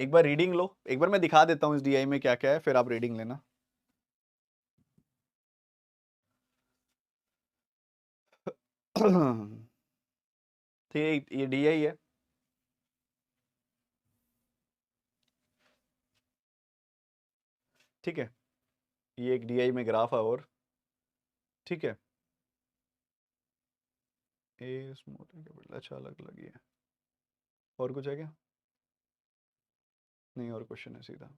एक बार रीडिंग लो, एक बार मैं दिखा देता हूँ इस डीआई में क्या क्या है, फिर आप रीडिंग लेना। ठीक है, ये डीआई है। ठीक है, ये एक डीआई में ग्राफ है और ठीक है, ए स्मूथ कैपिटल, अच्छा अलग अलग ही है। और कुछ है क्या? नहीं, और क्वेश्चन है सीधा।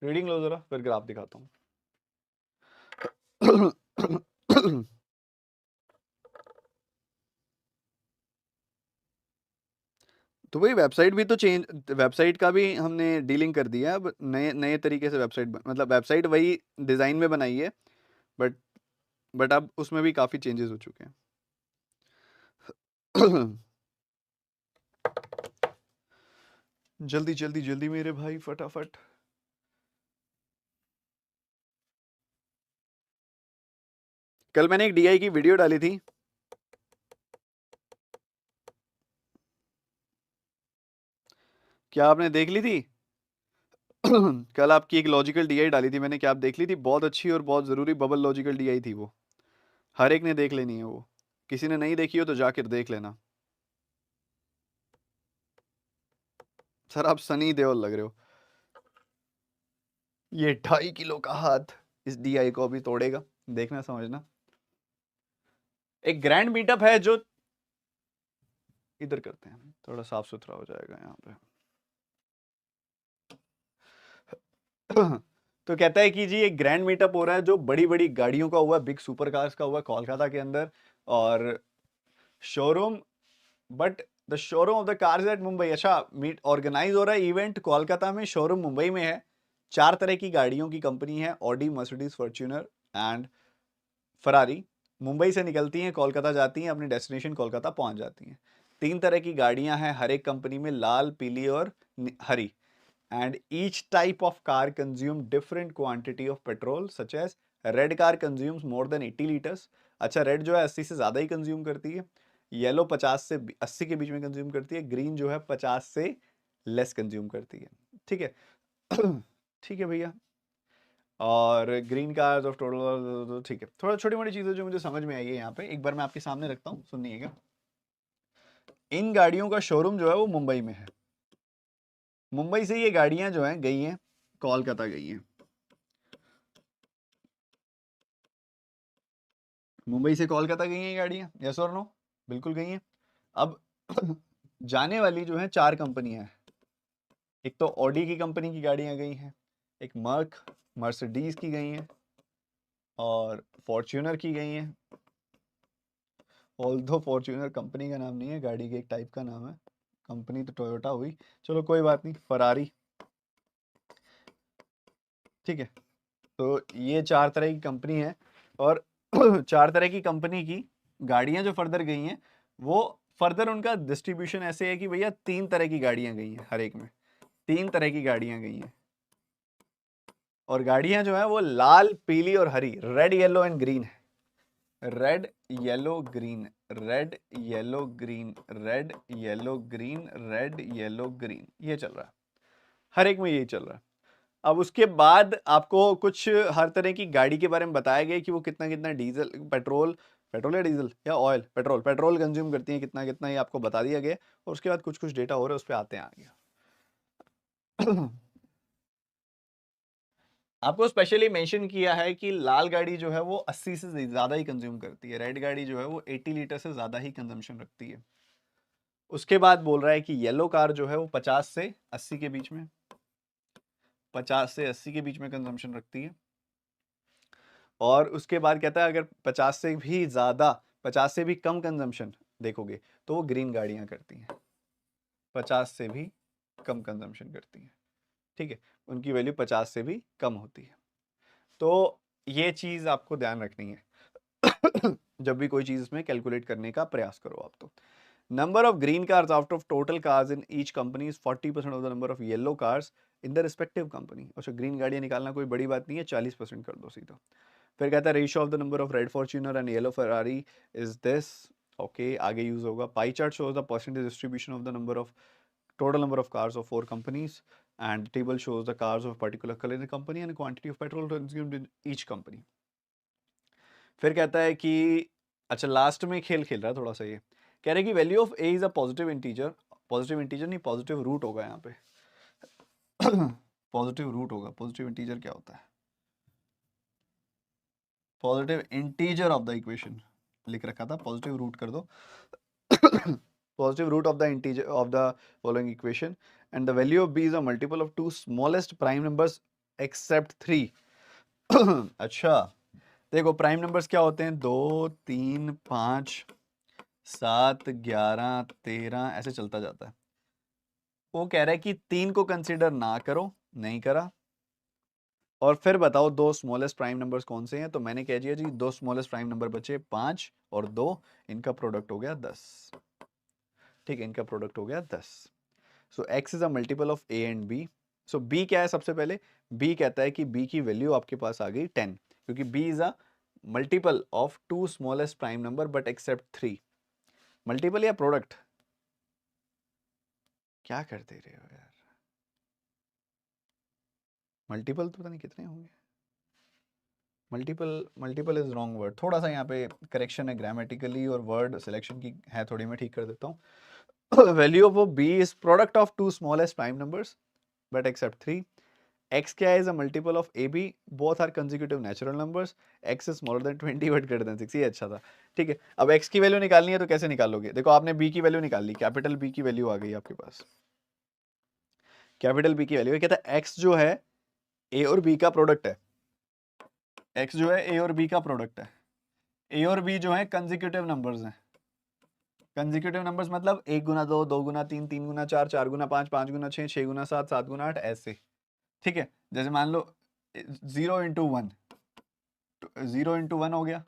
रीडिंग लो जरा, फिर ग्राफ दिखाता हूँ। तो वही वेबसाइट भी तो चेंज, वेबसाइट का भी हमने डीलिंग कर दिया। अब नए नए तरीके से वेबसाइट मतलब वेबसाइट वही डिज़ाइन में बनाई है, बट अब उसमें भी काफ़ी चेंजेस हो चुके हैं। जल्दी जल्दी जल्दी मेरे भाई, फटाफट। कल मैंने एक डीआई की वीडियो डाली थी। क्या आपने देख ली थी? कल आपकी एक लॉजिकल डीआई डाली थी मैंने, क्या आप देख ली थी? बहुत अच्छी और बहुत ज़रूरी बबल लॉजिकल डीआई थी वो। हर एक ने देख लेनी है वो। किसी ने नहीं देखी हो तो जाकर देख लेना। सर आप सनी देओल लग रहे हो। ये 2.5 किलो का हाथ इस डीआई को अभी तोड़ेगा, देखना समझना। एक ग्रैंड मीटअप है जो इधर करते हैं, थोड़ा साफ सुथरा हो जाएगा यहाँ पे। तो कहता है कि जी एक ग्रैंड मीटअप हो रहा है जो बड़ी बड़ी गाड़ियों का हुआ, बिग सुपर कार्स का हुआ कोलकाता के अंदर। और showroom, but the showroom of the cars at Mumbai. अच्छा, मीट ऑर्गेनाइज हो रहा है इवेंट कोलकाता में, शोरूम मुंबई में है। 4 तरह की गाड़ियों की कंपनी है, Audi, Mercedes, Fortuner and Ferrari. Mumbai से निकलती हैं, कोलकाता जाती हैं, अपनी डेस्टिनेशन कोलकाता पहुंच जाती हैं। 3 तरह की गाड़ियां हैं हर एक कंपनी में, लाल, पीली और हरी। And each type of car consume different quantity of petrol, such as red car consumes more than 80 litres. अच्छा, रेड जो है 80 से ज़्यादा ही कंज्यूम करती है। येलो 50 से 80 के बीच में कंज्यूम करती है। ग्रीन जो है 50 से लेस कंज्यूम करती है। ठीक है। ठीक है भैया। और ग्रीन कार्स ऑफ टोटल, ठीक है। थोड़ा छोटी मोटी चीज़ें जो मुझे समझ में आई है यहाँ पे, एक बार मैं आपके सामने रखता हूँ, सुनिएगा। इन गाड़ियों का शोरूम जो है वो मुंबई में है। मुंबई से ये गाड़ियां जो हैं गई हैं कोलकाता गई हैं। मुंबई से कोलकाता गई हैं गाड़ियां, यस और नो? बिल्कुल गई हैं। अब जाने वाली जो है 4 कंपनियां हैं। एक तो ऑडी की कंपनी की गाड़ियां गई हैं, एक मर्सिडीज की गई हैं, और फॉर्च्यूनर की गई हैं। ऑल्दो फॉर्च्यूनर कंपनी का नाम नहीं है, गाड़ी के एक टाइप का नाम है। कंपनी तो टोयोटा हुई, चलो कोई बात नहीं, फरारी। ठीक है। तो ये 4 तरह की कंपनी है। और 4 तरह की कंपनी की गाड़ियां जो फर्दर गई हैं, वो फर्दर उनका डिस्ट्रीब्यूशन ऐसे है कि भैया 3 तरह की गाड़ियां गई हैं हर एक में। 3 तरह की गाड़ियां गई हैं। और गाड़ियां जो है वो लाल, पीली और हरी, रेड, येलो एंड ग्रीन है। Red, yellow, green, red, yellow, green, red, yellow, green, red, yellow, green, ये चल रहा है। हर एक में यही चल रहा है। अब उसके बाद आपको कुछ हर तरह की गाड़ी के बारे में बताया गया कि वो कितना कितना डीजल, पेट्रोल, पेट्रोल या डीजल या ऑयल, पेट्रोल, पेट्रोल कंज्यूम करती है कितना कितना, ये आपको बता दिया गया। और उसके बाद कुछ कुछ डेटा हो रहा है, उस पर आते हैं आगे। आपको स्पेशली मेंशन किया है कि लाल गाड़ी जो है वो 80 से ज़्यादा ही कंज्यूम करती है, रेड गाड़ी जो है वो 80 लीटर से ज़्यादा ही कंजम्पशन रखती है। उसके बाद बोल रहा है कि येलो कार जो है वो 50 से 80 के बीच में, 50 से 80 के बीच में कंजम्पशन रखती है। और उसके बाद कहता है अगर 50 से भी ज़्यादा, 50 से भी कम कंजम्पशन देखोगे तो वो ग्रीन गाड़ियाँ करती हैं। 50 से भी कम कंजम्पशन करती हैं। ठीक है, उनकी वैल्यू 50 से भी कम होती है। तो ये चीज़ आपको ध्यान रखनी है जब भी कोई चीज़ इसमें कैलकुलेट करने का प्रयास करो आप। तो number of green cars out of total cars in each company is 40% of the number of yellow cars in the respective company. अच्छा, ग्रीन गाड़ियाँ निकालना कोई बड़ी बात नहीं है, 40% कर दो सीधा। फिर कहता है ratio of the number of red Fortuner and yellow Ferrari is this. Okay, आगे यूज होगा। Pie chart shows the percentage distribution of the number of total number of cars of 4 companies, and the table shows the cars of particular color in the company and quantity of petrol consumed in each company. फिर कहता है कि अच्छा last में खेल खेल रहा है थोड़ा सा, ये कह रहा है कि value of A is a positive integer नहीं, पॉजिटिव रूट होगा यहाँ पे पॉजिटिव रूट होगा। पॉजिटिव इंटीजर क्या होता है? Positive integer of the equation लिख रखा था, पॉजिटिव रूट कर दो positive root of the integer of the following equation, and the value of b is a multiple of two smallest prime numbers except 3 अच्छा देखो प्राइम नंबर्स क्या होते हैं? 2 3 5 7 11 13 ऐसे चलता जाता है। वो कह रहा है कि 3 को कंसीडर ना करो, नहीं करा, और फिर बताओ दो स्मॉलेस्ट प्राइम नंबर्स कौन से हैं? तो मैंने कह दिया जी दो स्मॉलेस्ट प्राइम नंबर बचे 5 और 2, इनका प्रोडक्ट हो गया 10। ठीक है, इनका प्रोडक्ट हो गया 10। सो x is a multiple of a and b। So b क्या है? सबसे पहले b कहता है कि b की वैल्यू आपके पास आ गई 10, क्योंकि b is a multiple of two smallest prime number but except 3। Multiple या प्रोडक्ट? क्या करते रहे हो यार? मल्टीपल तो पता नहीं कितने होंगे। मल्टीपल इज रॉन्ग वर्ड, थोड़ा सा यहाँ पे करेक्शन है ग्रामेटिकली और वर्ड सिलेक्शन की है थोड़ी, मैं ठीक कर देता हूँ। Value of b is product of two smallest prime numbers but except 3। x क्या है? Is a multiple of ab, both are consecutive natural numbers, x is smaller than 20 but greater than 6। ये अच्छा था। ठीक है, अब x की value निकालनी है तो कैसे निकालोगे? देखो आपने b की वैल्यू निकाल ली, कैपिटल B की वैल्यू आ गई आपके पास, कैपिटल B की वैल्यू कहता है x जो है a और b का प्रोडक्ट है। x जो है a और b का प्रोडक्ट है। a और b जो है कंसेक्यूटिव नंबर्स हैं। कंसेक्यूटिव नंबर्स मतलब 1 गुना 2, 2 गुना 3, 3 गुना 4, 4 गुना 5, 5 गुना 6, 6 गुना 7, 7 गुना 8 ऐसे। ठीक है, जैसे मान लो 0 इंटू 1, 0 इंटू 1 हो गया,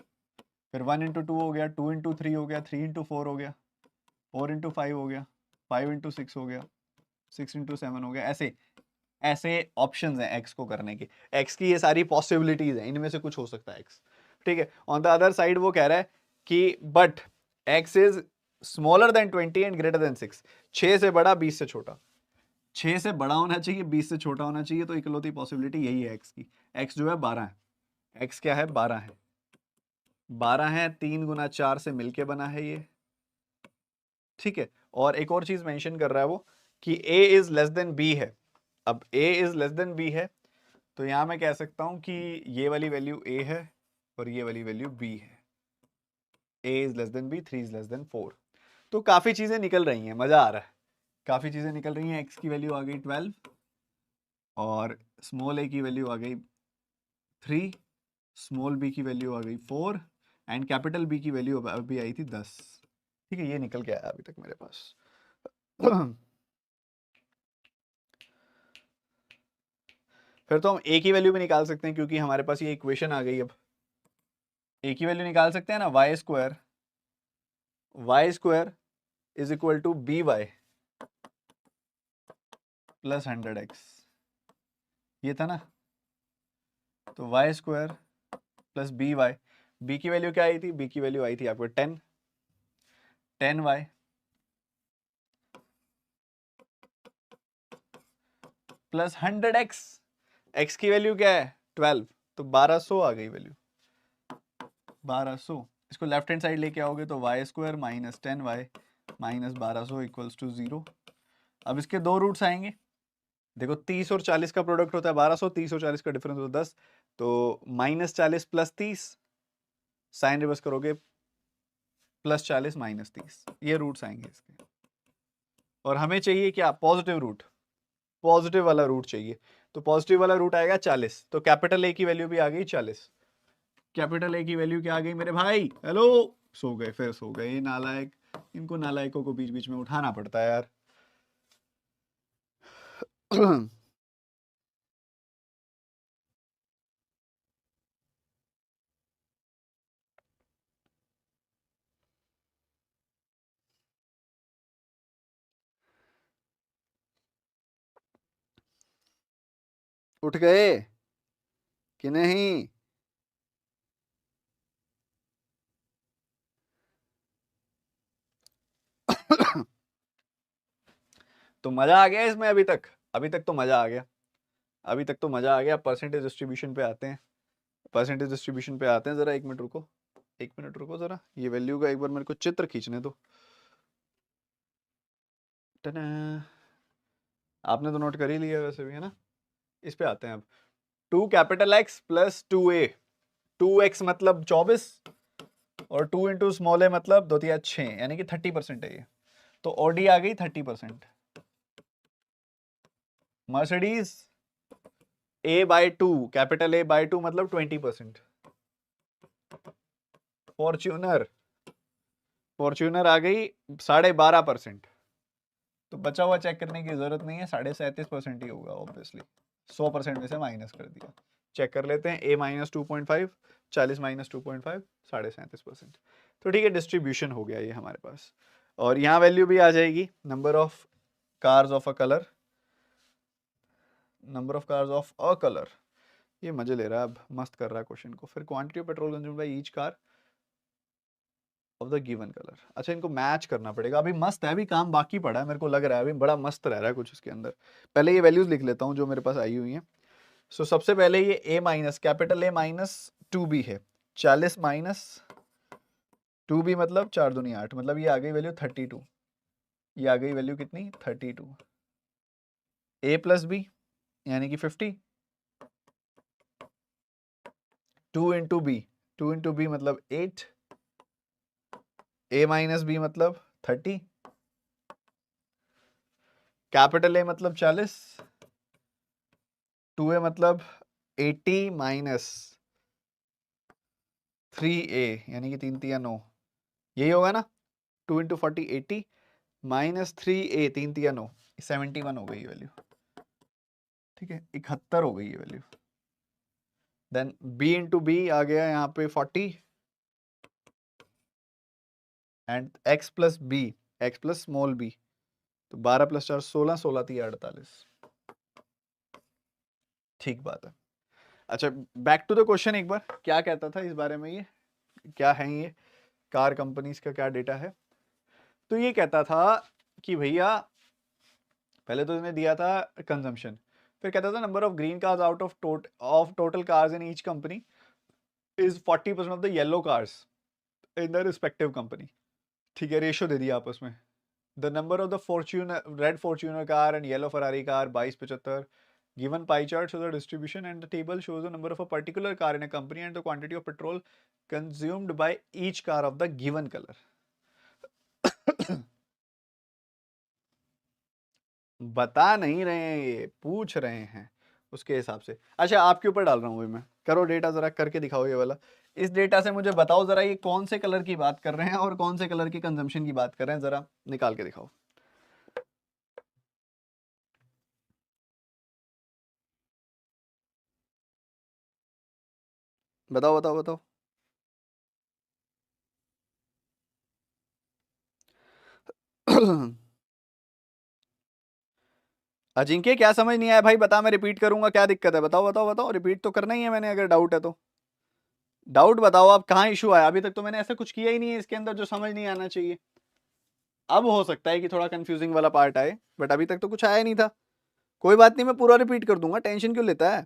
फिर 1 इंटू 2 हो गया, 2 इंटू 3 हो गया, 3 इंटू 4 हो गया, 4 इंटू 5 हो गया, 5 इंटू 6 हो गया, 6 इंटू 7 हो गया। ऐसे ऐसे ऑप्शंस हैं एक्स को करने के। एक्स की ये सारी पॉसिबिलिटीज हैं, इनमें से कुछ हो सकता है एक्स। ठीक है, ऑन द अदर साइड वो कह रहा है कि but x is smaller than 20 and greater than 6। 6 से बड़ा, 20 से छोटा। 6 से बड़ा होना चाहिए, 20 से छोटा होना चाहिए, तो इकलौती पॉसिबिलिटी यही है एक्स की। एक्स जो है 12 है। एक्स क्या है? 12 है। 12 है, 3 गुना 4 से मिलके बना है ये। ठीक है, और एक और चीज मेंशन कर रहा है वो कि a is less than b है। अब a is less than b है तो यहां मैं कह सकता हूं कि ये वाली वैल्यू a है और ये वाली वैल्यू b है। a is less than b, 3 is less than 4। तो काफी चीजें निकल रही हैं, मजा आ रहा है। काफी चीजें निकल रही हैं। x की वैल्यू आ गई 12 और स्मॉल a की वैल्यू आ गई 3, स्मॉल b की वैल्यू आ गई 4 एंड कैपिटल B की वैल्यू अभी आई थी 10। ठीक है, ये निकल के आया अभी तक मेरे पास। फिर तो हम a की वैल्यू भी निकाल सकते हैं, क्योंकि हमारे पास ये इक्वेशन आ गई। अब a की वैल्यू निकाल सकते हैं ना, y square is equal to by plus 100x। ये था ना, तो y² प्लस b की वैल्यू क्या आई थी? b की वैल्यू आई थी आपको 10y प्लस 100x। x की वैल्यू क्या है? 12, तो 1200 आ गई वैल्यू, 1200। इसको लेफ्ट हैंड साइड लेके आओगे तो y² minus 10y minus 1200 equals to 0। अब इसके दो रूट्स आएंगे। देखो 30 और 40 का प्रोडक्ट होता है 1200, 30 और 40 का डिफरेंस होता है 10, तो -40 प्लस 30, साइन रिवर्स करोगे +40 -30, ये रूट्स आएंगे इसके। और हमें चाहिए क्या? पॉजिटिव रूट, पॉजिटिव वाला रूट चाहिए। तो पॉजिटिव वाला रूट आएगा 40, तो कैपिटल ए की वैल्यू भी आ गई 40। कैपिटल ए की वैल्यू क्या आ गई मेरे भाई? हेलो, सो गए, फिर सो गए नालायक। इनको नालायकों को बीच बीच में उठाना पड़ता है यार। उठ गए कि नहीं? तो मजा आ गया इसमें अभी तक तो मजा आ गया, अभी तक तो मजा आ गया। परसेंटेज डिस्ट्रीब्यूशन पे आते हैं, परसेंटेज डिस्ट्रीब्यूशन पे आते हैं। जरा एक मिनट रुको, एक मिनट रुको, जरा ये वैल्यू का एक बार मेरे को चित्र खींचने दो। टना, आपने तो नोट कर ही लिया वैसे भी, है ना। इस पे आते हैं अब। 2 capital x plus 2a, 2x मतलब 24 और 2 इंटू स्मॉल ए मतलब 2 तिया 6, यानी कि 30% है ये। तो ओडी आ गई 30%। Mercedes a by 2, capital A by 2 मतलब 20%। फॉर्च्यूनर, फॉर्च्यूनर आ गई 12.5%। तो बचा हुआ चेक करने की जरूरत नहीं है, 37.5% ही होगा ऑब्वियसली। 100% में से माइनस कर दिया। चेक कर लेते हैं, a माइनस 2.5, 40 माइनस 2.5, 37.5%। तो ठीक है, डिस्ट्रीब्यूशन हो गया ये हमारे पास। और यहाँ वैल्यू भी आ जाएगी, number of cars of a colour, number of cars of a colour. ये मजे ले रहा है, अब मस्त कर रहा है क्वेश्चन को। फिर quantity of petrol consumed by each car of the given colour. अच्छा, इनको मैच करना पड़ेगा। अभी मस्त है, अभी काम बाकी पड़ा है, मेरे को लग रहा है अभी बड़ा मस्त रह रहा है कुछ इसके अंदर। पहले ये वैल्यूज लिख लेता हूँ जो मेरे पास आई हुई हैं। सो सबसे पहले ये a minus, capital A minus 2b है, 40 माइनस 2b मतलब 4 दूनी 8, मतलब ये आ गई वैल्यू 32। ये आ गई वैल्यू कितनी, 32। a प्लस b यानी कि 50, 2 इंटू बी, 2 इंटू बी मतलब 8, a माइनस बी मतलब 30, कैपिटल A मतलब 40, 2a मतलब 80 माइनस 3a यानी कि 3 तिया 9, यही होगा ना। 2 इंटू 40 80 माइनस 3a 3 तिया 9, 71 हो गई वैल्यू। ठीक है, 71 हो गई ये वैल्यू। देन b इंटू बी आ गया यहाँ पे 40 and x plus B, x plus small b, तो 12 प्लस 4 16, 16 3 48। ठीक बात है। अच्छा, बैक टू द क्वेश्चन, एक बार क्या कहता था इस बारे में, ये क्या है, ये कार कंपनीज का क्या डेटा है। तो ये कहता था कि भैया पहले तो इसने दिया था कंजम्पशन, फिर कहता था number of green cars out of total cars in each company is 40% of the yellow cars in the respective company. ठीक है, रेशियो दे दिया आपस में। The number of the Fortuner, red Fortuner car and yellow Ferrari car 22-75। Given pie chart shows the distribution and the table shows the number of a particular car in a company and the quantity of petrol consumed by each car of the given color. बता नहीं रहे हैं, ये पूछ रहे हैं उसके हिसाब से। अच्छा, आपके ऊपर डाल रहा हूँ मैं, करो डेटा जरा करके दिखाओ ये वाला। इस डेटा से मुझे बताओ जरा, ये कौन से कलर की बात कर रहे हैं और कौन से कलर की कंजम्पशन की बात कर रहे हैं, जरा निकाल के दिखाओ। बताओ बताओ बताओ। अजिंक्य क्या समझ नहीं आया भाई, बता, मैं रिपीट करूंगा, क्या दिक्कत है, बताओ बताओ बताओ, रिपीट तो करना ही है मैंने, अगर डाउट है तो। डाउट बताओ आप, कहाँ इशू आया, अभी तक तो मैंने ऐसा कुछ किया ही नहीं है इसके अंदर जो समझ नहीं आना चाहिए। अब हो सकता है कि थोड़ा कंफ्यूजिंग वाला पार्ट आए, बट अभी तक तो कुछ आया नहीं था। कोई बात नहीं, मैं पूरा रिपीट कर दूंगा, टेंशन क्यों लेता है।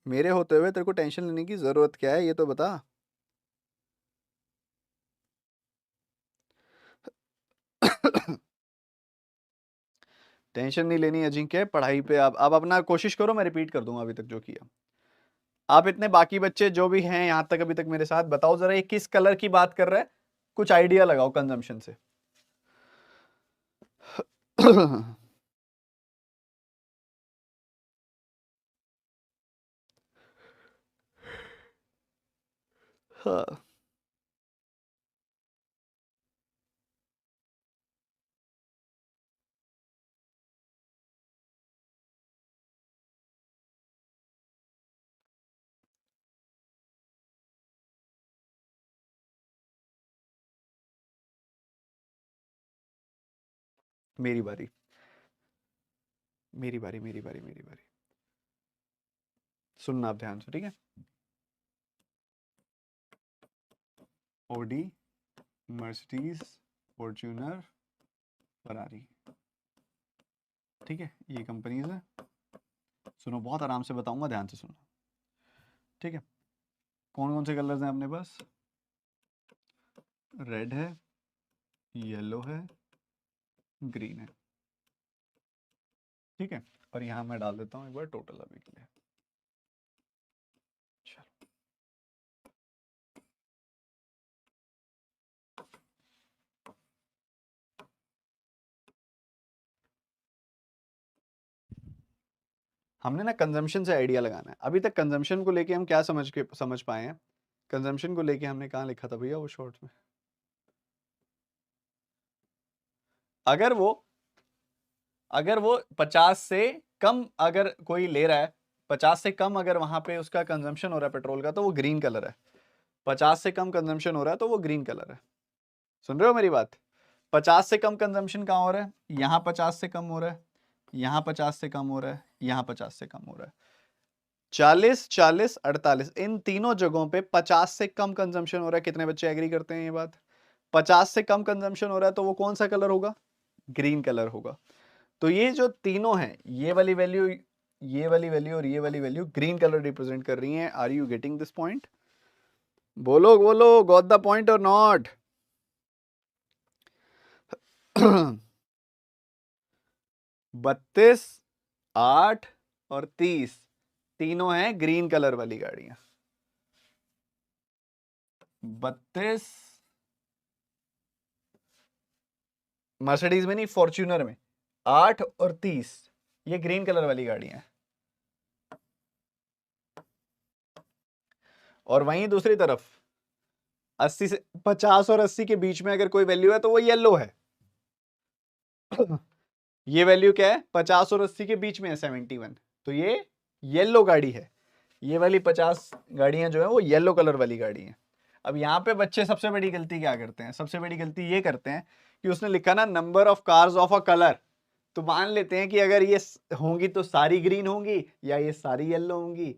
मेरे होते हुए तेरे को टेंशन लेने की जरूरत क्या है, ये तो बता। टेंशन नहीं लेनी अजिंक्य, पढ़ाई पे आप अपना कोशिश करो, मैं रिपीट कर दूंगा अभी तक जो किया। आप इतने बाकी बच्चे जो भी हैं यहाँ तक अभी तक मेरे साथ, बताओ जरा ये किस कलर की बात कर रहा है, कुछ आइडिया लगाओ कंजम्पशन से। हाँ, मेरी बारी, मेरी बारी, मेरी बारी, मेरी बारी। सुनना आप ध्यान से, ठीक है। Audi, Mercedes, Fortuner, Ferrari. ठीक है, ये कंपनीज है। सुनो, बहुत आराम से बताऊंगा, ध्यान से सुनो, ठीक है। कौन कौन से कलर्स हैं अपने पास? रेड है, येलो है, ग्रीन है, ठीक है। और यहाँ मैं डाल देता हूँ एक बार टोटल अभी के लिए। चलो, हमने ना कंजम्पशन से आइडिया लगाना है। अभी तक कंजम्पशन को लेके हम क्या समझ पाए हैं? कंजम्पशन को लेके हमने कहाँ लिखा था भैया वो शॉर्ट में? अगर वो 50 से कम अगर कोई ले रहा है, 50 से कम अगर वहां पे उसका कंजम्पशन हो रहा है पेट्रोल का, तो वो ग्रीन कलर है। 50 से कम कंजम्पशन हो रहा है तो वो ग्रीन कलर है। सुन रहे हो मेरी बात? 50 से कम कंजम्पशन कहाँ हो रहा है? यहाँ 50 से कम हो रहा है, यहाँ 50 से कम हो रहा है, यहाँ 50 से कम हो रहा है। 40, 40, 48, इन तीनों जगहों पे 50 से कम कंजम्पशन हो रहा है। कितने बच्चे एग्री करते हैं ये बात? 50 से कम कंजम्पशन हो रहा है तो वो कौन सा कलर होगा? ग्रीन कलर होगा। तो ये जो तीनों हैं, ये वाली वैल्यू, ये वाली वैल्यू और ये वाली वैल्यू ग्रीन कलर रिप्रेजेंट कर रही हैं। Are you getting this point? बोलो बोलो, गॉट द पॉइंट और नॉट? 32, 8 और 30 तीनों हैं ग्रीन कलर वाली गाड़ियां। 32 मर्सिडीज में नहीं, फॉर्च्यूनर में, 8 और 30 ये ग्रीन कलर वाली गाड़ियां हैं। और वहीं दूसरी तरफ 80 से 50 और 80 के बीच में अगर कोई वैल्यू है तो वो येलो है। ये वैल्यू क्या है? 50 और 80 के बीच में है, 71, तो ये येलो गाड़ी है। ये वाली 50 गाड़ियां जो है वो येलो कलर वाली गाड़ी हैं। अब यहाँ पे बच्चे सबसे बड़ी गलती क्या करते हैं? सबसे बड़ी गलती ये करते हैं कि उसने लिखा ना number of cars of a colour, तो मान लेते हैं कि अगर ये होंगी तो सारी ग्रीन होंगी, या ये सारी येलो होंगी,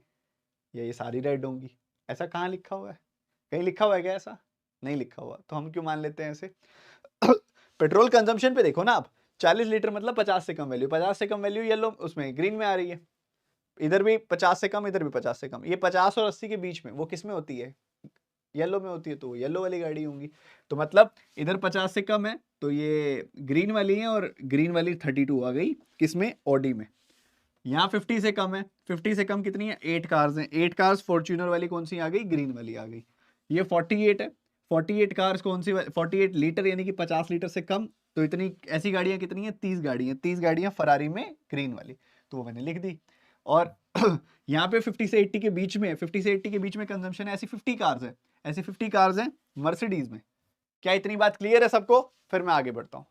या ये सारी रेड होंगी। ऐसा कहाँ लिखा हुआ है? कहीं लिखा हुआ है क्या ऐसा? नहीं लिखा हुआ, तो हम क्यों मान लेते हैं ऐसे? पेट्रोल कंजम्पशन पे देखो ना आप, 40 लीटर मतलब 50 से कम वैल्यू, 50 से कम वैल्यू येलो उसमें ग्रीन में आ रही है। इधर भी 50 से कम, इधर भी 50 से कम। ये 50 और 80 के बीच में वो किस में होती है? येलो में होती है, तो वो येलो वाली गाड़ी होंगी। तो मतलब इधर 50 से कम है तो ये ग्रीन वाली है, और ग्रीन वाली 32 आ गई किसमें? ऑडी में। यहाँ 50 से कम है, 50 से कम कितनी है? 8 कार्स हैं, 8 कार्स फॉर्च्यूनर वाली कौन सी आ गई? ग्रीन वाली आ गई। ये 48 है, 48 कार्स कौन सी? 48 लीटर यानी कि 50 लीटर से कम, तो इतनी ऐसी गाड़ियां कितनी है? 30 गाड़ियां, 30 गाड़ियां फरारी में ग्रीन वाली, तो वो मैंने लिख दी। और यहाँ पे 50 से 80 के बीच में, 50 से 80 के बीच में कंजम्पशन है, ऐसी 50 कार्स है, ऐसी 50 कार्स हैं मर्सिडीज में। क्या इतनी बात क्लियर है सबको? फिर मैं आगे बढ़ता हूं।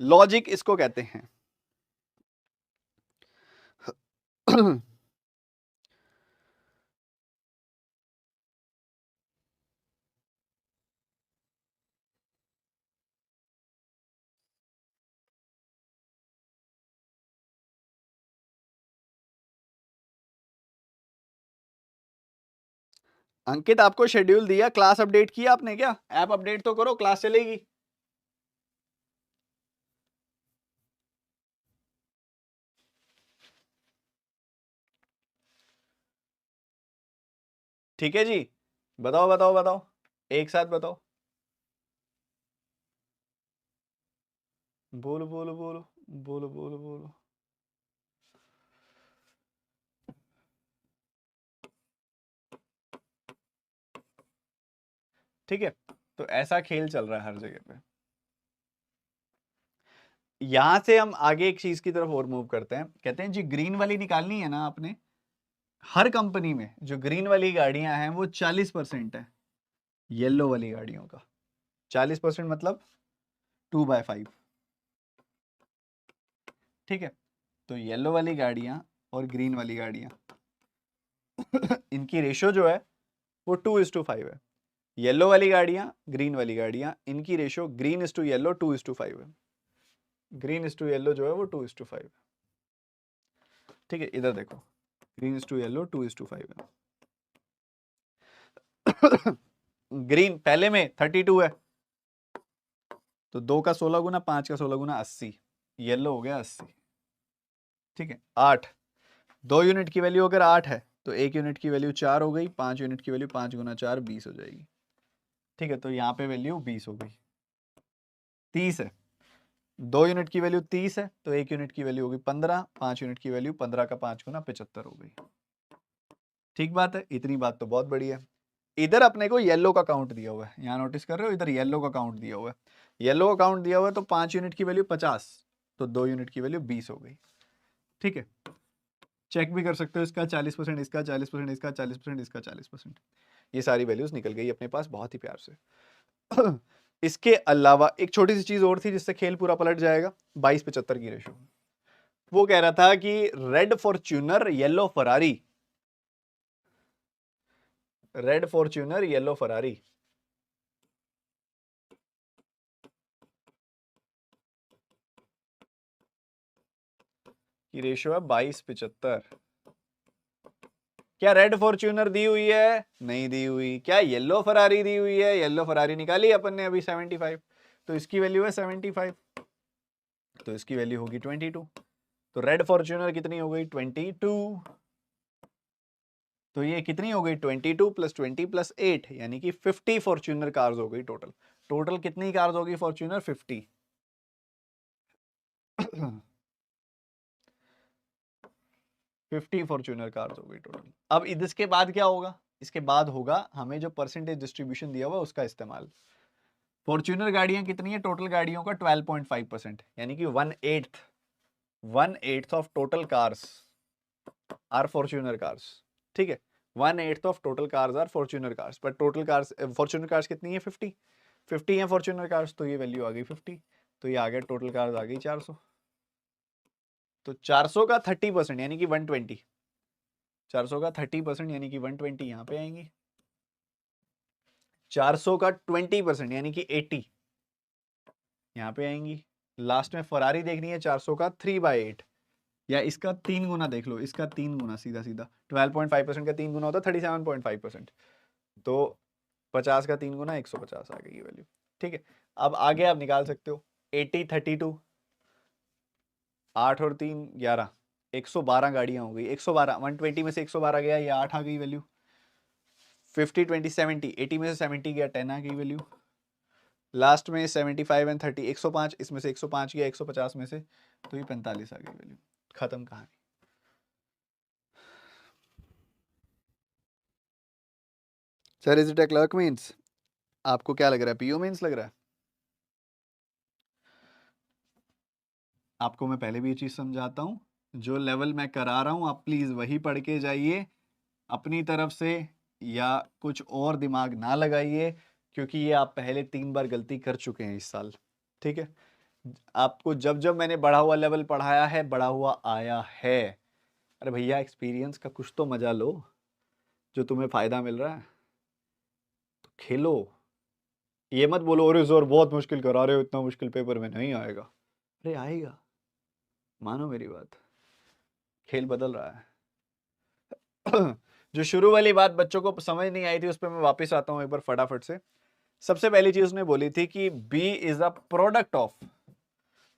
लॉजिक इसको कहते हैं। अंकित, आपको शेड्यूल दिया, क्लास अपडेट किया आपने क्या? ऐप अपडेट तो करो, क्लास चलेगी। ठीक है जी, बताओ बताओ बताओ, एक साथ बताओ, बोलो बोलो बोलो बोलो बोलो बोलो। ठीक है, तो ऐसा खेल चल रहा है हर जगह पे। यहां से हम आगे एक चीज की तरफ और मूव करते हैं। कहते हैं जी ग्रीन वाली निकालनी है ना आपने, हर कंपनी में जो ग्रीन वाली गाड़ियां हैं वो 40% है येलो वाली गाड़ियों का। 40% मतलब 2/5। ठीक है, तो येलो वाली गाड़ियां और ग्रीन वाली गाड़ियां इनकी रेशो जो है वो 2:5 है। येलो वाली गाड़ियां, ग्रीन वाली गाड़ियां, इनकी ratio green is to yellow 2:5 है। ग्रीन इज टू येलो जो है वो 2:5 है। ठीक है, इधर देखो, ग्रीन इज टू येलो 2:5 है। ग्रीन पहले में 32 है, तो 2 का 16 गुना, 5 का 16 गुना 80, येलो हो गया 80। ठीक है 8, 2 यूनिट की वैल्यू अगर 8 है तो 1 यूनिट की वैल्यू 4 हो गई, 5 यूनिट की वैल्यू 5 गुना 4 20 हो जाएगी। ठीक है, तो यहाँ पे वैल्यू 20 हो गई। 30 है, 2 यूनिट की वैल्यू 30 है तो 1 यूनिट की वैल्यू होगी 15, 5 यूनिट की वैल्यू 15 का 5 गुना 75 हो गई। ठीक बात है, इतनी बात तो बहुत बढ़िया है। इधर अपने को येलो का काउंट दिया हुआ है, यहाँ नोटिस कर रहे हो, इधर येलो का काउंट दिया हुआ है। येलो का काउंट दिया हुआ है तो 5 यूनिट की वैल्यू 50, तो 2 यूनिट की वैल्यू 20 हो गई। ठीक है, चेक भी कर सकते हो, इसका 40%, इसका 40%, इसका 40%, इसका 40%। ये सारी वैल्यूज निकल गई अपने पास बहुत ही प्यार से। इसके अलावा एक छोटी सी चीज और थी जिससे खेल पूरा पलट जाएगा, 22-75 की रेशो। वो कह रहा था कि red Fortuner yellow Ferrari, red Fortuner yellow Ferrari की रेशो है 22-75। क्या रेड फॉर्च्यूनर दी हुई है? नहीं दी हुई। क्या येलो फरारी दी हुई है? येलो फरारी निकाली अपन ने अभी 75, तो इसकी वैल्यू है 75, तो इसकी वैल्यू होगी 22। तो रेड फॉर्च्यूनर कितनी हो गई? 22। तो ये कितनी हो गई? 22 + 20 + 8 यानी कि 50 फॉर्च्यूनर कार्स हो गई टोटल। टोटल कितनी कार्स होगी फॉर्च्यूनर? 50। 50 फॉर्च्यूनर कार्स हो गई टोटल। अब इसके बाद क्या होगा? इसके बाद होगा हमें जो परसेंटेज डिस्ट्रीब्यूशन दिया हुआ उसका इस्तेमाल। फॉर्च्यूनर गाड़ियां कितनी है? टोटल गाड़ियों का 12.5%, यानी कि 1/8 of total cars are Fortuner cars. ठीक है, 1/8 of total cars are Fortuner cars, but total cars Fortuner cars कितनी है? 50 है फॉर्च्यूनर कार्स, तो ये वैल्यू आ गई 50। तो ये आ गया टोटल कार्स आ गई 400। तो 400 का 30% यानी कि 120, 400 का 30% यानी कि 120 यहाँ पे आएंगी। 400 का 20% यानी कि 80 यहाँ पे आएंगी। लास्ट में फरारी देखनी है 400 का 3/8, या इसका 3 गुना देख लो, इसका 3 गुना सीधा सीधा 12.5% का 3 गुना होता है 37.5%, तो 50 का 3 गुना 150 आ गई वैल्यू। ठीक है, अब आगे आप निकाल सकते हो 80 32, 8 और 3 11, 112 गाड़ियां हो गई। 112, 120 में से 112 गया, ये 8 आ गई वैल्यू। 50 20 70, 80 में से 70 गया, 10 आ गई वैल्यू। लास्ट में 75 एंड 30, 105, इसमें से 105 गया 150 में से, तो ये 45 आ गई वैल्यू। खत्म कहानी। Sir is it a clerk means? आपको क्या लग रहा है? पीओ मीन्स लग रहा है आपको? मैं पहले भी ये चीज समझाता हूँ, जो लेवल मैं करा रहा हूँ आप प्लीज वही पढ़ के जाइए अपनी तरफ से, या कुछ और दिमाग ना लगाइए, क्योंकि ये आप पहले 3 बार गलती कर चुके हैं इस साल। ठीक है, आपको जब जब मैंने बढ़ा हुआ लेवल पढ़ाया है बढ़ा हुआ आया है। अरे भैया एक्सपीरियंस का कुछ तो मजा लो, जो तुम्हें फायदा मिल रहा है तो खेलो। ये मत बोलो अरे सर बहुत मुश्किल करा रहे हो, इतना मुश्किल पेपर में नहीं आएगा। अरे आएगा, मानो मेरी बात, खेल बदल रहा है। जो शुरू वाली बात बच्चों को समझ नहीं आई थी उस पर मैं वापस आता हूं एक बार फटाफट से। सबसे पहली चीज उसने बोली थी कि B is a product of,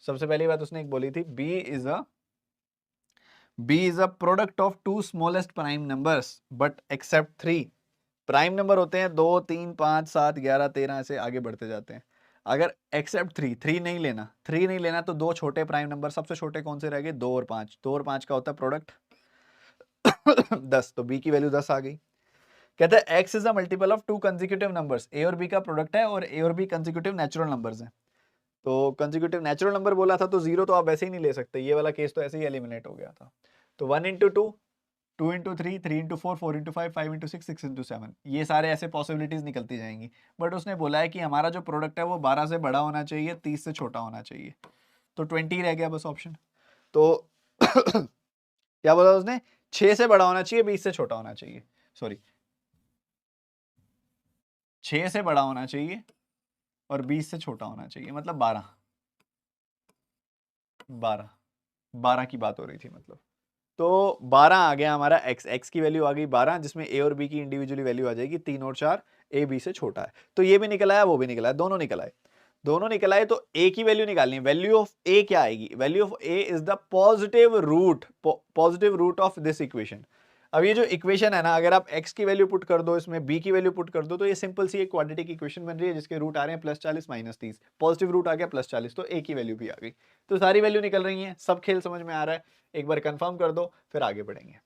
सबसे पहली बात उसने एक बोली थी B is a product of 2 smallest prime numbers but except 3। Prime number होते हैं 2 3 5 7 11 13, ऐसे आगे बढ़ते जाते हैं। अगर एक्सेप्ट 3 नहीं लेना, 3 नहीं लेना तो 2 छोटे प्राइम नंबर, सबसे छोटे कौन से रह गए? 2 और 5, 2 और 5 का होता है प्रोडक्ट 10, तो बी की वैल्यू 10 आ गई। कहते हैं x is a multiple of 2 consecutive numbers, A और बी का प्रोडक्ट है और ए और बी कंसेक्यूटिव नेचुरल नंबर्स हैं। तो कंसेक्यूटिव नेचुरल नंबर बोला था तो 0 तो आप ऐसे ही नहीं ले सकते, ये वाला केस तो ऐसे ही एलिमिनेट हो गया था। तो 1 × 2, 2 × 3, 3 × 4, 4 × 5, 5 × 6, 6 × 7, ये सारे ऐसे पॉसिबिलिटीज निकलती जाएंगी। बट उसने बोला है कि हमारा जो प्रोडक्ट है वो 12 से बड़ा होना चाहिए, 30 से छोटा होना चाहिए, तो 20 रह गया बस ऑप्शन। तो क्या बोला उसने? 6 से बड़ा होना चाहिए, 20 से छोटा होना चाहिए, सॉरी 6 से बड़ा होना चाहिए और 20 से छोटा होना चाहिए, मतलब 12 12 12 की बात हो रही थी मतलब। तो 12 आ गया हमारा x की वैल्यू आ गई 12, जिसमें a और b की इंडिविजुअली वैल्यू आ जाएगी 3 और 4, a b से छोटा है। तो ये भी निकल आया वो भी निकल आया, दोनों निकल आए। दोनों निकल आए तो ए की वैल्यू निकालनी है। वैल्यू ऑफ ए क्या आएगी? Value of A is the positive root of this equation. अब ये जो इक्वेशन है ना, अगर आप x की वैल्यू पुट कर दो, इसमें b की वैल्यू पुट कर दो, तो ये सिंपल सी एक क्वाड्रेटिक इक्वेशन बन रही है जिसके रूट आ रहे हैं +40 -30। पॉजिटिव रूट आ गया +40, तो a की वैल्यू भी आ गई। तो सारी वैल्यू निकल रही है। सब खेल समझ में आ रहा है? एक बार कंफर्म कर दो, फिर आगे बढ़ेंगे।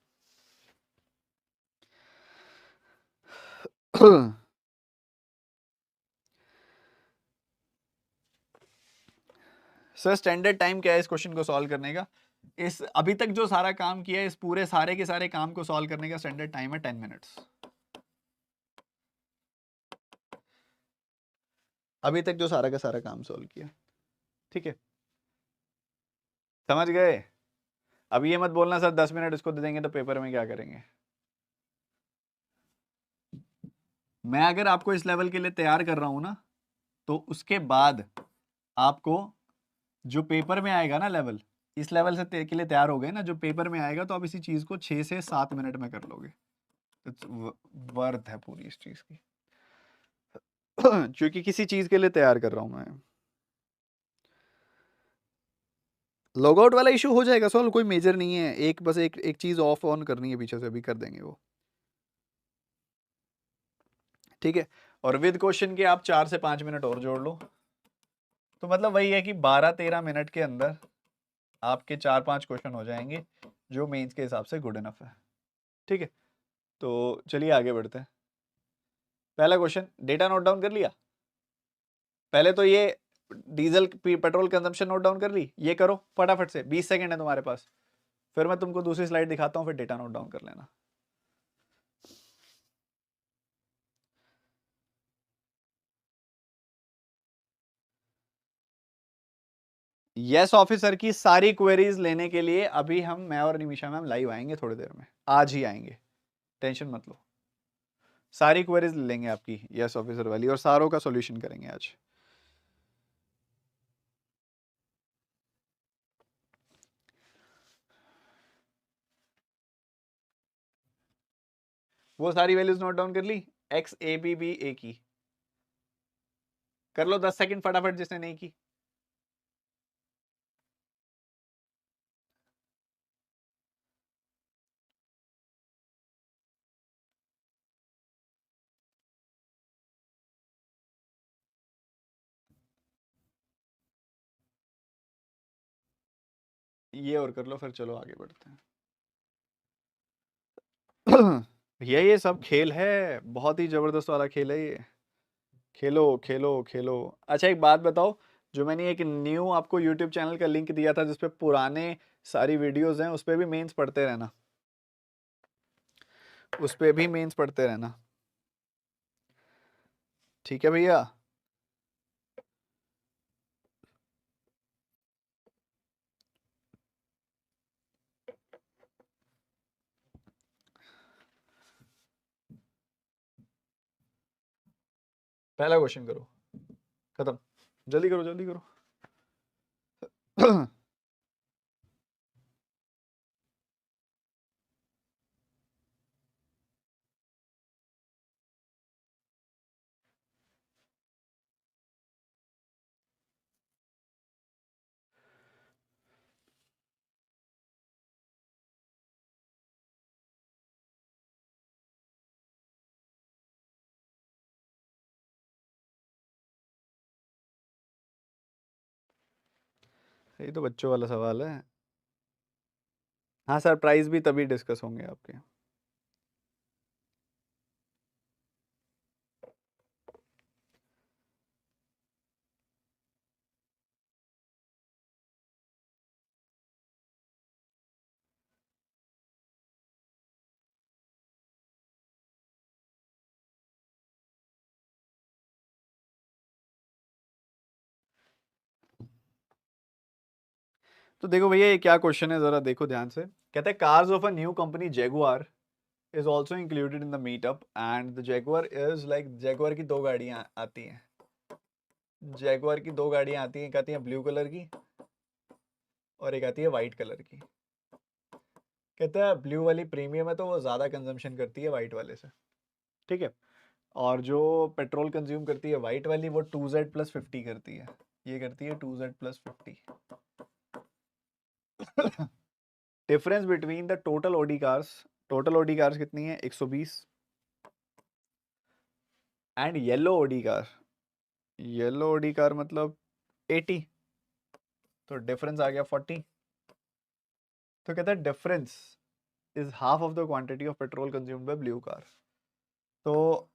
सर स्टैंडर्ड टाइम क्या है इस क्वेश्चन को सॉल्व करने का? इस अभी तक जो सारा काम किया है, इस पूरे सारे के सारे काम को सॉल्व करने का स्टैंडर्ड टाइम है 10 मिनट्स। अभी तक जो सारा का सारा काम सॉल्व किया, ठीक है, समझ गए? अब ये मत बोलना सर 10 मिनट इसको दे देंगे तो पेपर में क्या करेंगे। मैं अगर आपको इस लेवल के लिए तैयार कर रहा हूं ना, तो उसके बाद आपको जो पेपर में आएगा ना लेवल, इस लेवल से के लिए तैयार हो गए ना, जो पेपर में आएगा तो आप इसी चीज को 6 से 7 मिनट में कर लोगे। वर्थ है पूरी इस चीज की। क्योंकि किसी चीज के लिए तैयार कर रहा हूं मैं। लॉग आउट वाला इशू हो जाएगा सॉल्व, कोई मेजर नहीं है। एक बस एक चीज ऑफ ऑन करनी है पीछे से, अभी कर देंगे वो, ठीक है। और विद क्वेश्चन के आप 4 से 5 मिनट और जोड़ लो, तो मतलब वही है कि 12-13 मिनट के अंदर आपके 4-5 क्वेश्चन हो जाएंगे, जो मेंस के हिसाब से गुड इनफ है, ठीक है। तो चलिए आगे बढ़ते हैं। पहला क्वेश्चन, डेटा नोट डाउन कर लिया? पहले तो ये diesel petrol consumption note down कर ली? ये करो फटाफट से, 20 सेकंड है तुम्हारे पास, फिर मैं तुमको दूसरी स्लाइड दिखाता हूँ, फिर डेटा नोट डाउन कर लेना। यस ऑफिसर की सारी क्वेरीज लेने के लिए अभी मैं और निमिषा मैम लाइव आएंगे थोड़ी देर में, आज ही आएंगे, टेंशन मत लो। सारी क्वेरीज ले लेंगे आपकी यस ऑफिसर वाली, और सारों का सॉल्यूशन करेंगे आज। वो सारी वैल्यूज नोट डाउन कर ली? एक्स ए बी बी ए की कर लो 10 सेकंड फटाफट, जिसने नहीं की। ये और कर लो, फिर चलो आगे बढ़ते हैं। ये सब खेल है, बहुत ही जबरदस्त वाला खेल है ये। खेलो खेलो खेलो। अच्छा एक बात बताओ, जो मैंने एक न्यू आपको यूट्यूब चैनल का लिंक दिया था जिसपे पुराने सारी वीडियोस हैं, उस पे भी मेंस पढ़ते रहना, उस पे भी मेंस पढ़ते रहना, ठीक है भैया? पहला क्वेश्चन करो, खत्म, जल्दी करो जल्दी करो। ये तो बच्चों वाला सवाल है। हाँ सर, प्राइस भी तभी डिस्कस होंगे आपके। तो देखो भैया ये क्या क्वेश्चन है, जरा देखो ध्यान से। कहते हैं cars of a new company Jaguar is also included in the meetup, and the Jaguar is like, Jaguar की दो गाड़ियां आती हैं, जैगुआर की दो गाड़ियां आती हैं, एक आती है ब्लू कलर की और एक आती है वाइट कलर की। कहता है ब्लू वाली प्रीमियम है तो वो ज्यादा कंजम्पशन करती है वाइट वाले से, ठीक है। और जो पेट्रोल कंज्यूम करती है वाइट वाली वो 2Z+50 करती है, ये करती है 2Z+50। Difference between the total Audi cars कितनी है 120 एंड येलो ओडी कार मतलब 80, तो डिफरेंस आ गया 40। तो कहता है difference is half of the quantity of petrol consumed by blue car. तो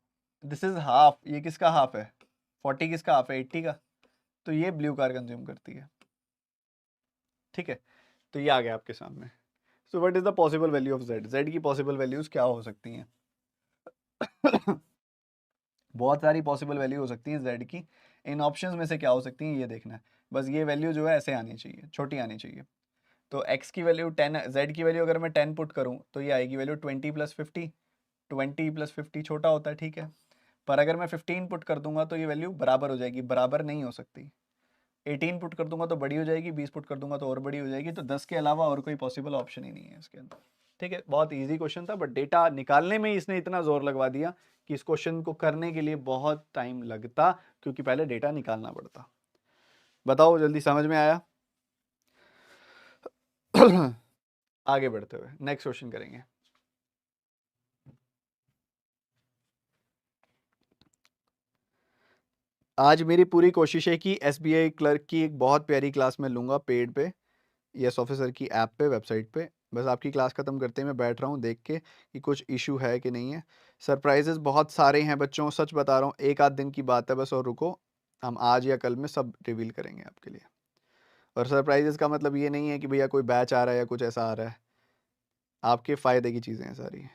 दिस इज हाफ, ये किसका हाफ है, 40 किसका हाफ है 80 का, तो ये ब्लू कार कंज्यूम करती है। ठीक है, तो ये आ गया आपके सामने। So what is the possible value of Z की पॉसिबल वैल्यूज क्या हो सकती हैं? बहुत सारी पॉसिबल वैल्यू हो सकती है जेड की। इन ऑप्शंस में से क्या हो सकती है ये देखना है, बस ये वैल्यू जो है ऐसे आनी चाहिए, छोटी आनी चाहिए। तो x की वैल्यू 10, z की वैल्यू अगर मैं 10 पुट करूँ तो ये आएगी वैल्यू 20+50, 20+50 छोटा होता है, ठीक है। पर अगर मैं 15 पुट कर दूंगा तो ये वैल्यू बराबर हो जाएगी, बराबर नहीं हो सकती। 18 पुट कर दूंगा तो बड़ी हो जाएगी, 20 पुट कर दूंगा तो और बड़ी हो जाएगी, तो 10 के अलावा और कोई पॉसिबल ऑप्शन ही नहीं है इसके अंदर। ठीक है, बहुत इजी क्वेश्चन था, बट डेटा निकालने में इसने इतना जोर लगवा दिया कि इस क्वेश्चन को करने के लिए बहुत टाइम लगता, क्योंकि पहले डेटा निकालना पड़ता। बताओ जल्दी, समझ में आया? आगे बढ़ते हुए नेक्स्ट क्वेश्चन करेंगे। आज मेरी पूरी कोशिश है कि SBI क्लर्क की एक बहुत प्यारी क्लास मैं लूँगा पेड पे, यस ऑफिसर की ऐप पे, वेबसाइट पे। बस आपकी क्लास ख़त्म करते ही मैं बैठ रहा हूँ देख के कि कुछ इशू है कि नहीं है। सरप्राइजेस बहुत सारे हैं बच्चों, सच बता रहा हूँ, एक आध दिन की बात है बस, और रुको, हम आज या कल में सब रिवील करेंगे आपके लिए। और सरप्राइजेस का मतलब ये नहीं है कि भैया कोई बैच आ रहा है या कुछ ऐसा आ रहा है, आपके फ़ायदे की चीज़ें हैं सारी।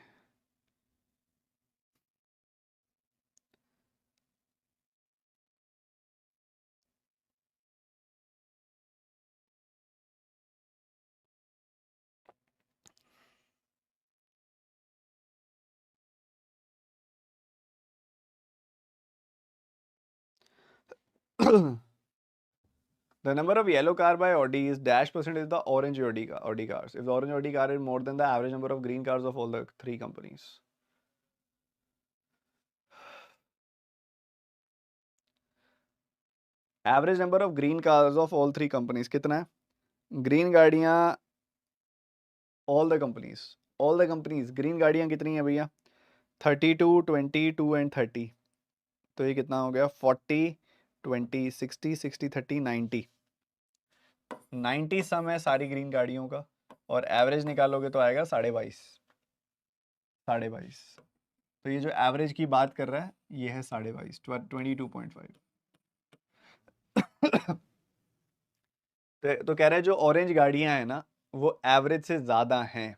The number of yellow car by Audi is -% is the orange Audi cars. If the orange Audi car is more than the average number of green cars of all the three companies. Average number of green cars of all three companies कितना है? Green गाड़ियाँ all the companies green गाड़ियाँ कितनी है भैया? 32, 22 and 30। तो ये कितना हो गया? 40, 20, 60, 60, 30, 90। 90 सम है सारी ग्रीन गाड़ियों का, और एवरेज निकालोगे तो आएगा 22.5, 22.5। तो ये जो एवरेज की बात कर रहा है ये है 22.5, 22.5। तो कह रहे हैं जो ऑरेंज गाड़ियां हैं ना वो एवरेज से ज़्यादा हैं।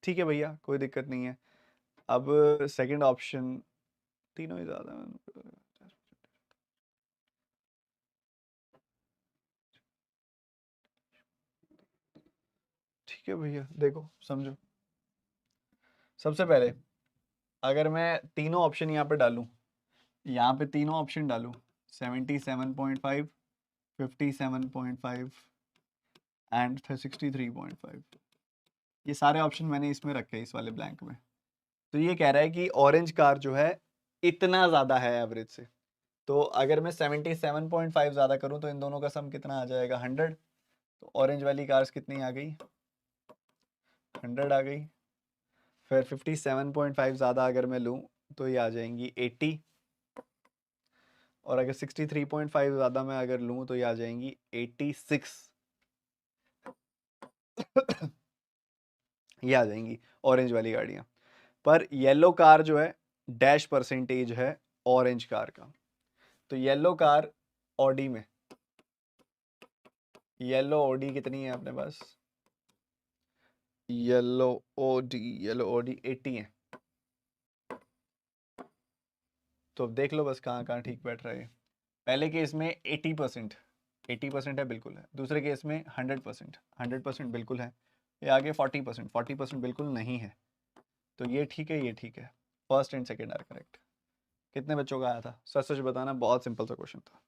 ठीक है भैया, कोई दिक्कत नहीं है। अब सेकंड ऑप्शन, तीनों ही ज़्यादा हैं। ठीक है भैया, देखो समझो, सबसे पहले अगर मैं तीनों ऑप्शन यहाँ पे डालूं, यहाँ पे तीनों ऑप्शन डालूं, 77.5, 57.5 एंड 63.5, ये सारे ऑप्शन मैंने इसमें रखे हैं, इस वाले ब्लैंक में। तो ये कह रहा है कि ऑरेंज कार जो है इतना ज़्यादा है एवरेज से। तो अगर मैं 77.5 ज़्यादा करूँ तो इन दोनों का सम कितना आ जाएगा? 100। तो ऑरेंज वाली कार्स कितनी आ गई? 100 आ गई। फिर 57.5 ज़्यादा अगर मैं लूँ तो ये आ जाएंगी 80। और अगर 63.5 ज़्यादा मैं अगर लूँ तो ये आ जाएंगी 86। ये आ जाएंगी ऑरेंज वाली गाड़ियाँ। पर येलो कार जो है -% है ऑरेंज कार का। तो येलो कार ऑडी में, येलो ऑडी कितनी है अपने पास? येलो ओडी 80 है। तो अब देख लो बस कहाँ कहाँ ठीक बैठ रहा है। पहले केस में 80%, 80% है, बिल्कुल है। दूसरे केस में 100%, 100% बिल्कुल है। ये आगे 40%, 40% बिल्कुल नहीं है। तो ये ठीक है, ये ठीक है। First and second are correct. कितने बच्चों का आया था? सच सच बताना, बहुत सिंपल सा क्वेश्चन था।